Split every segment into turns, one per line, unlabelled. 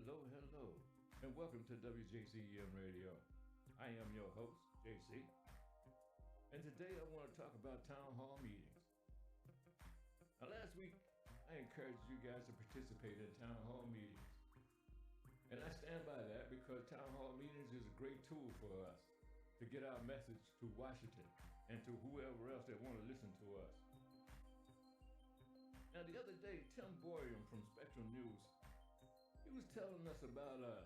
Hello, and welcome to WJCM Radio. I am your host, JC, and today I want to talk about town hall meetings. Now, last week, I encouraged you guys to participate in town hall meetings, and I stand by that because town hall meetings is a great tool for us to get our message to Washington and to whoever else that want to listen to us. Now, the other day, Tim Boyum from Spectrum News, he was telling us about a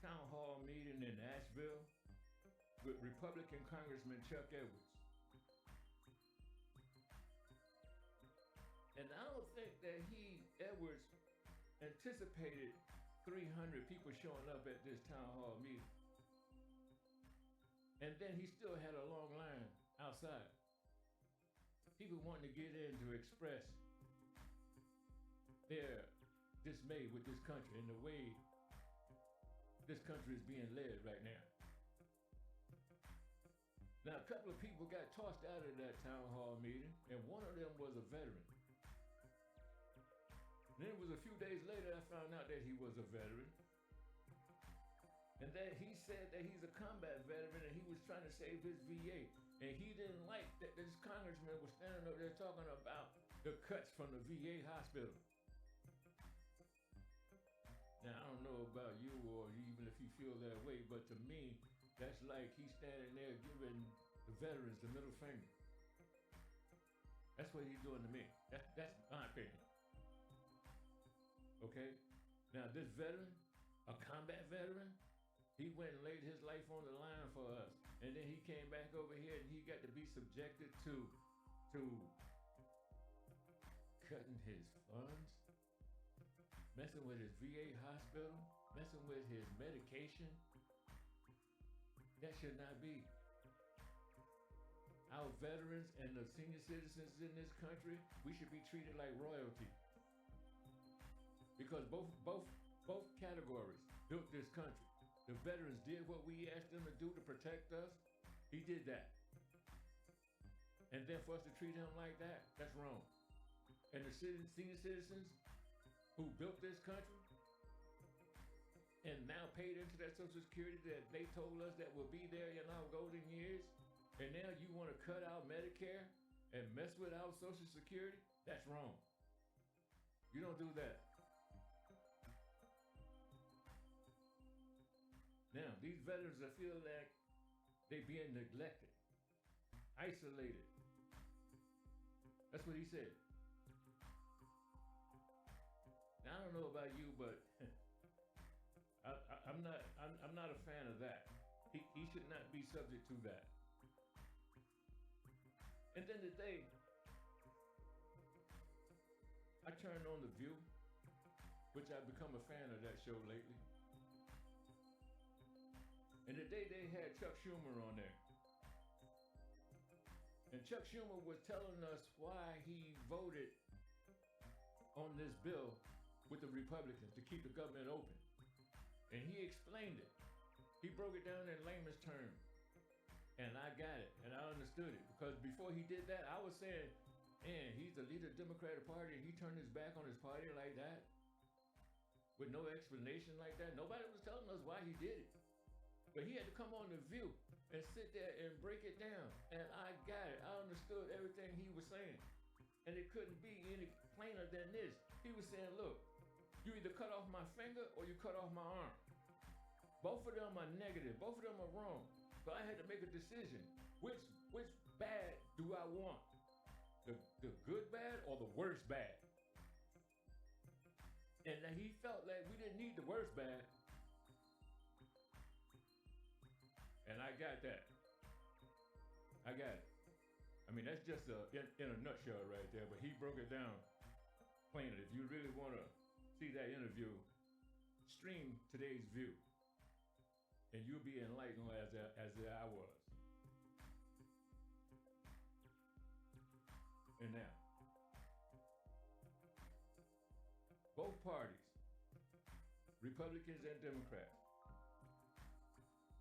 town hall meeting in Asheville with Republican Congressman Chuck Edwards. And I don't think that Edwards, anticipated 300 people showing up at this town hall meeting. And then he still had a long line outside. People wanting to get in to express their dismay with this country and the way this country is being led right now. Now, a couple of people got tossed out of that town hall meeting, and one of them was a veteran. Then it was a few days later I found out that he was a veteran, and that he said that he's a combat veteran and he was trying to save his VA, and he didn't like that this congressman was standing up there talking about the cuts from the VA hospital. Now, I don't know about you or even if you feel that way, but to me, that's like he's standing there giving the veterans the middle finger. That's what he's doing to me. That's my opinion. Okay? Now, this veteran, a combat veteran, he went and laid his life on the line for us. And then he came back over here and he got to be subjected to cutting his funds, messing with his VA hospital, messing with his medication. That should not be. Our veterans and the senior citizens in this country, we should be treated like royalty. Because both categories built this country. The veterans did what we asked them to do to protect us. He did that. And then for us to treat him like that, that's wrong. And the senior citizens who built this country and now paid into that Social Security that they told us that will be there in our golden years, and now you want to cut out Medicare and mess with our Social Security? That's wrong. You don't do that. Now, these veterans, I feel like they being neglected, isolated. That's what he said. Now, I don't know about you, but I'm not a fan of that. He should not be subject to that. And then today, I turned on The View, which I've become a fan of that show lately. And today they had Chuck Schumer on there. And Chuck Schumer was telling us why he voted on this bill with the Republicans to keep the government open. And he explained it. He broke it down in layman's terms. And I got it, and I understood it. Because before he did that, I was saying, man, he's the leader of the Democratic Party, and he turned his back on his party like that, with no explanation like that. Nobody was telling us why he did it. But he had to come on The View and sit there and break it down. And I got it. I understood everything he was saying. And it couldn't be any plainer than this. He was saying, look, you either cut off my finger or you cut off my arm. Both of them are negative. Both of them are wrong. So I had to make a decision. Which bad do I want? The good bad or the worst bad? And he felt like we didn't need the worst bad. And I got that. I got it. I mean, that's just in a nutshell right there, but he broke it down plainly. If you really want to see that interview, stream today's View, and you'll be enlightened as I was. And now, both parties, Republicans and Democrats,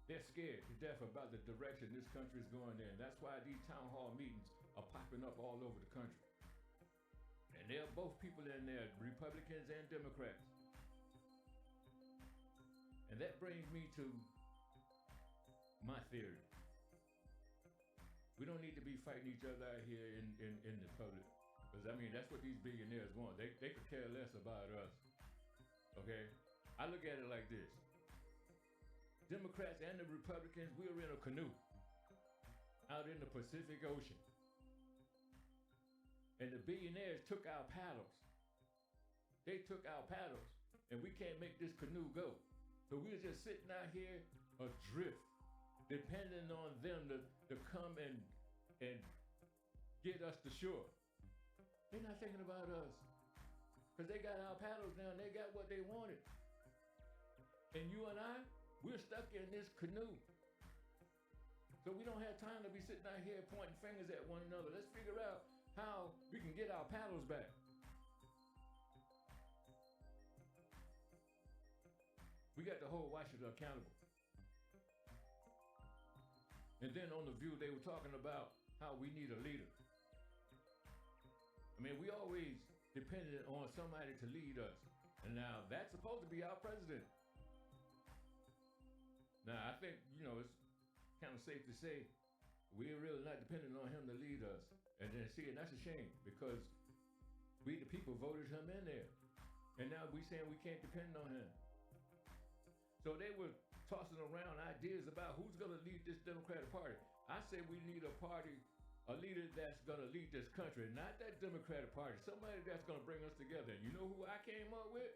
they're scared to death about the direction this country is going in. That's why these town hall meetings are popping up all over the country. And there are both people in there, Republicans and Democrats. And that brings me to my theory. We don't need to be fighting each other out here in the public. Because, I mean, that's what these billionaires want. They could care less about us. Okay? I look at it like this. Democrats and the Republicans, we were in a canoe out in the Pacific Ocean. And the billionaires took our paddles. They took our paddles, and we can't make this canoe go. So we're just sitting out here adrift, depending on them to come and get us to shore. They're not thinking about us, because they got our paddles now, and they got what they wanted. And you and I, we're stuck in this canoe. So we don't have time to be sitting out here pointing fingers at one another. Let's figure out how we can get our paddles back. We got to hold Washington accountable. And then on The View, they were talking about how we need a leader. I mean, we always depended on somebody to lead us. And now that's supposed to be our president. Now, I think, it's kind of safe to say we're really not dependent on him to lead us. And then and that's a shame, because we the people voted him in there. And now we saying we can't depend on him. So they were tossing around ideas about who's gonna lead this Democratic Party. I say we need a leader that's gonna lead this country, not that Democratic Party, somebody that's gonna bring us together. And you know who I came up with?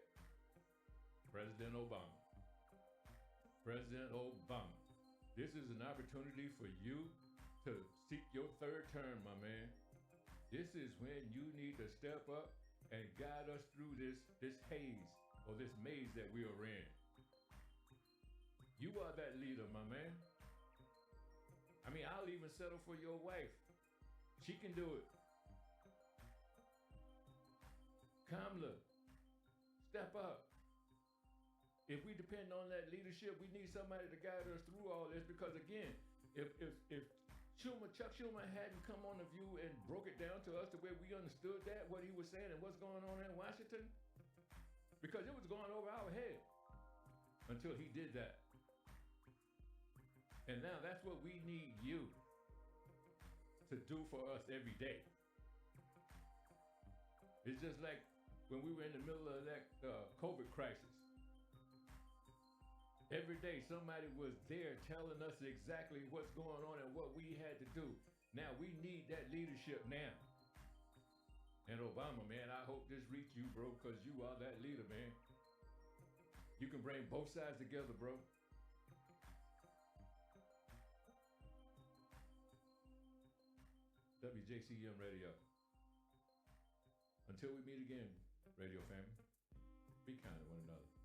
President Obama. President Obama. This is an opportunity for you to seek your third term, my man. This is when you need to step up and guide us through this haze or this maze that we are in. You are that leader, my man. I mean, I'll even settle for your wife. She can do it. Kamala, step up. If we depend on that leadership, we need somebody to guide us through all this, because again, if Chuck Schumer hadn't come on The View and broke it down to us the way we understood that, what he was saying and what's going on in Washington, because it was going over our head until he did that. And now that's what we need you to do for us every day. It's just like when we were in the middle of that COVID crisis. Every day somebody was there telling us exactly what's going on and what we had to do. Now we need that leadership now. And Obama, man, I hope this reached you, bro, because you are that leader, man. You can bring both sides together, bro. WJCM Radio. Until we meet again, radio family, be kind to one another.